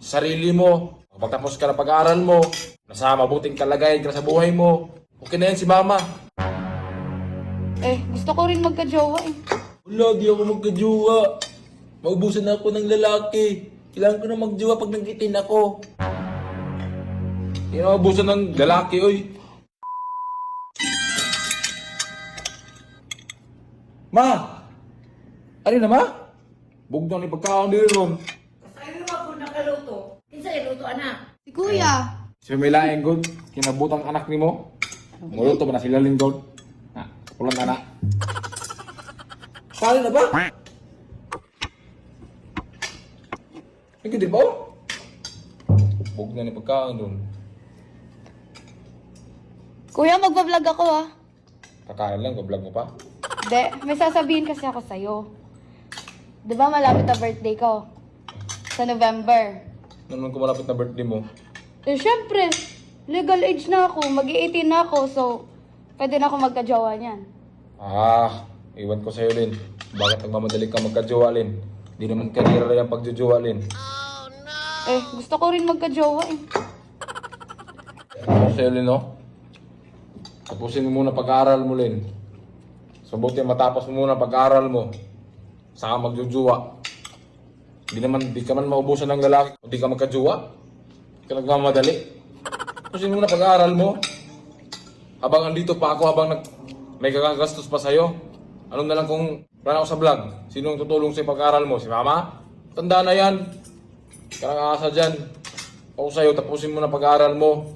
sa sarili mo. Pagtapos ka na pag-aaral mo, nasa mabuting kalagayan ka sa buhay mo, okay na yan si mama. Eh, gusto ko rin magka-jowa eh. Wala, di ako magkajowa. Maubusan na ako ng lalaki. Kailangan ko na magjowa pag nag-18 ako. Hindi na maubusan ng lalaki, oy. Ma! Ano na, ma? Bugdang ni pagkaon din ron. Sa'yo naman po nakaluto. Kinsa iluto, anak? Si Kuya. Si Milaeng God, kinabutang anak ni mo. Muluto ba na sila lingkod? Ha, pulang anak. Paano na ba? Ay, hindi ba? Bug na ni pagkaon doon. Kuya, magbablog ako ah. Kakain lang, vlog mo pa. De, may sasabihin kasi ako sa'yo. Di ba malapit na birthday ko? Sa November. Naman ko malapit na birthday mo. Eh, syempre, legal age na ako. Mag-18 na ako, so pwede na ako magka-jowa niyan. Ah, iwan ko sa'yo, Lin. Bakit nagmamadali ka magka-jowa, Lin? Di naman karira yung pagjojowa, Lin. Eh, gusto ko rin magka-jowa eh. Ano sa'yo, Lin, no? Tapusin mo muna pag-aaral mo, Lin. So, buti matapos mo muna pag-aaral mo. Saka magjojowa. Di ka man maubusan ng lalaki. O di ka magka-jowa. Di ka nagmamadali. Tapusin mo muna pag-aaral mo. Habang andito pa ako, may kakagastos pa sa'yo. Ano na lang kung wala ako sa vlog? Sinong tutulong sa pag-aaral mo? Si mama? Tanda na yan. Di ka nang-aasa dyan. Ako sa'yo, tapusin mo na pag-aaral mo.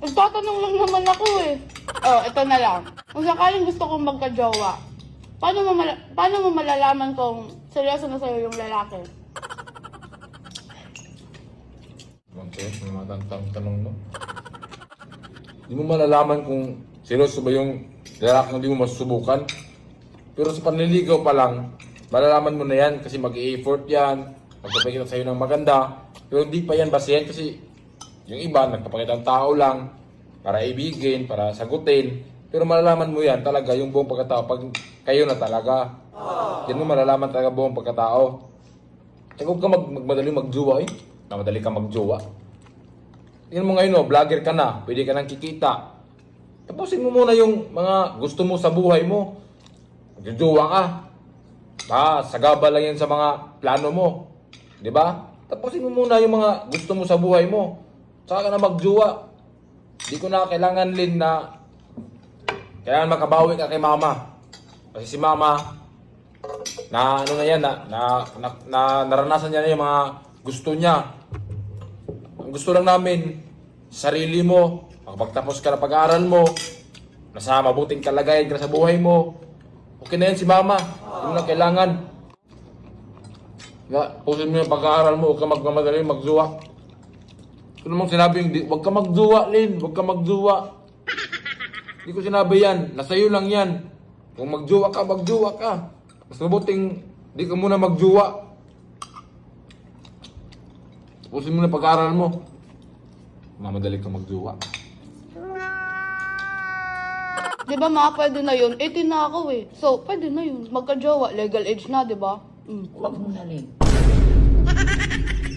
Magtatanong lang naman ako eh. Oh, ito na lang. Kung sakaling gusto kong magka-jowa, paano mo malalaman kung seryoso na sa'yo yung lalaki? Okay, may matang tanong mo. Di mo malalaman kung seryoso ba yung lalaki na di mo masusubukan. Pero sa panliligaw pa lang, malalaman mo na yan kasi mag-i-effort yan, magpapakita sa'yo ng maganda. Pero hindi pa yan basehan kasi yung iba, nagpapakita ng tao lang para ibigin, para sagutin. Pero malalaman mo yan talaga yung buong pagkatao pag kayo na talaga. Yan mo malalaman talaga buong pagkatao. Kaya huwag ka magmadali magjowa eh. Madali ka magjowa. Tingnan mo ngayon, vlogger ka na, pwede ka nang kikita. Tapusin mo muna yung mga gusto mo sa buhay mo. Magjojowa ka. Sagaba lang yan sa mga plano mo. Di ba? Tapusin mo muna yung mga gusto mo sa buhay mo. Saka ka na magjowa. Di ko na kailangan, Lin, na kailangan makabawi ka kay mama. Kasi si mama, na ano na yan, naranasan niya na yung mga gusto niya. Ang gusto lang namin, sarili mo, pagtapos ka na pag-aaral mo, nasa mabuting kalagayan ka sa buhay mo, okay na yan si mama. Hindi mo na kailangan. Pusin mo yung pag-aaral mo, huwag ka magmamadali magjowa. Kung namang sinabing, huwag ka magjowa, Lin, huwag ka magjowa. Hindi ko sinabi yan, nasa iyo lang yan. Kung magjowa ka, magjowa ka. Mas mabuting, di ka muna magjowa. Tapusin mo na pag-aaral mo. Mamadali ka magjowa. Di ba ma, pwede na yun? 18 na ako eh. So, pwede na yun. Magka-jowa, legal age na, di ba? Huwag mo na rin.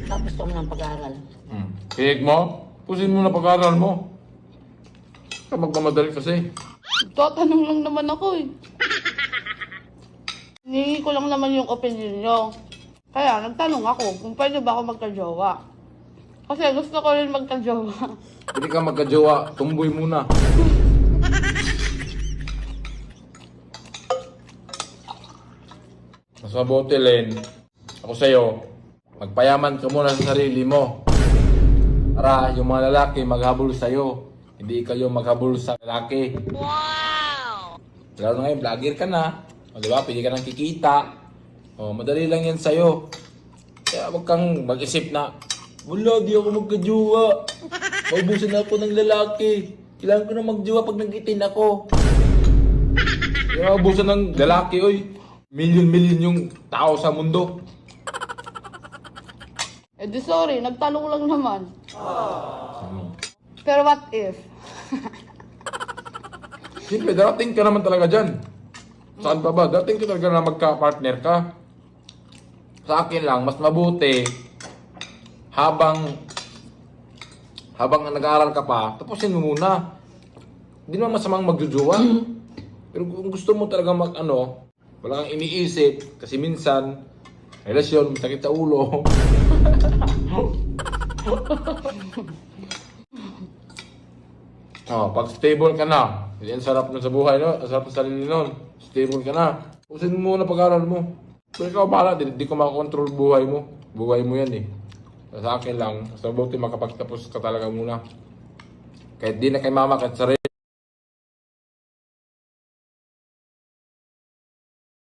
Tapos ko ng pag-aaral. Kiyig mo, pusin mo na pag-aaral mo. Ka magmamadali kasi. Tatanong lang naman ako eh. Hihingi ko lang naman yung opinion nyo. Kaya nagtanong ako kung pwede ba ako magka-jowa. Kasi gusto ko rin magka-jowa. Hindi ka magka-jowa, tumboy muna. Mas mabuti, Len. Ako sa'yo, magpayaman ka muna sa sarili mo. Para yung mga lalaki maghabol sa'yo. Hindi kayo maghabol sa lalaki. Wow! Lalo na ngayon, vlogger ka na. O, diba? Pwede ka nang kikita. O, madali lang yan sa'yo. Kaya huwag kang mag-isip na, wala, di ako magka-jowa. Maubusan na ako ng lalaki. Kailangan ko na mag-jowa pag nag-18 ako. Kaya maubusan ng lalaki, oy. Milyon-milyon yung tao sa mundo. Eh di sorry, nagtanong lang naman. Pero what if? Siyempre, darating ka naman talaga dyan. Saan pa ba? Darating ka talaga na magka-partner ka. Sa akin lang, mas mabuti habang nag-aaral ka pa, tapusin mo muna. Hindi naman masamang magjojowa. Pero kung gusto mo talaga wala kang iniisip, kasi minsan, relasyon, masakit sa ulo. Pag stable ka na, ang sarap na sa buhay, no? Ang sarap sa sarili nun. Stable ka na. Pusin mo muna pag-aaral mo. Pero ikaw bahala, di ko makakontrol buhay mo. Buhay mo yan eh. Sa akin lang, sa mabuti makapagtapos ka talaga muna. Kahit di na kay mama, kahit sarili.